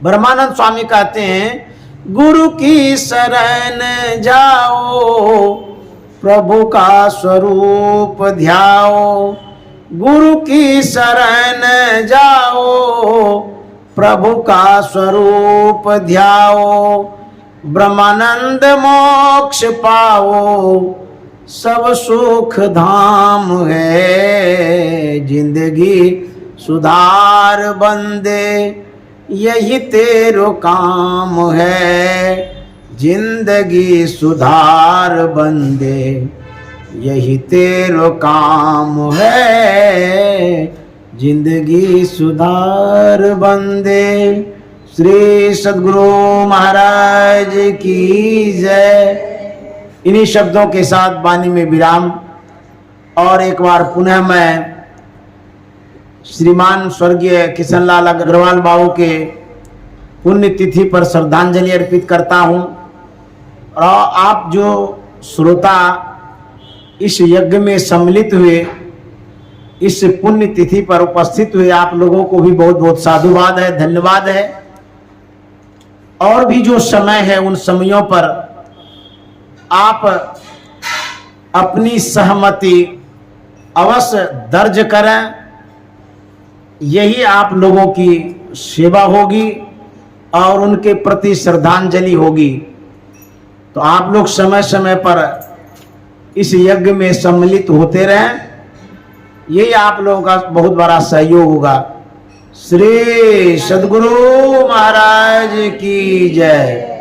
ब्रह्मानंद स्वामी कहते हैं, गुरु की शरण जाओ, प्रभु का स्वरूप ध्याओ। गुरु की शरण जाओ, प्रभु का स्वरूप ध्याओ। ब्रह्मानंद मोक्ष पाओ, सब सुख धाम है। जिंदगी सुधार बंदे, यही तेरो काम है। जिंदगी सुधार बंदे, यही तेरो काम है। जिंदगी सुधार बंदे। श्री सद्गुरु महाराज की जय। इन्हीं शब्दों के साथ वाणी में विराम। और एक बार पुनः मैं श्रीमान स्वर्गीय किशनलाल अग्रवाल बाबू के पुण्य तिथि पर श्रद्धांजलि अर्पित करता हूं। और आप जो श्रोता इस यज्ञ में सम्मिलित हुए, इस पुण्य तिथि पर उपस्थित हुए, आप लोगों को भी बहुत बहुत साधुवाद है, धन्यवाद है। और भी जो समय है, उन समयों पर आप अपनी सहमति अवश्य दर्ज करें। यही आप लोगों की सेवा होगी और उनके प्रति श्रद्धांजलि होगी। तो आप लोग समय समय पर इस यज्ञ में सम्मिलित होते रहें, यही आप लोगों का बहुत बड़ा सहयोग होगा। श्री सद्गुरु महाराज की जय।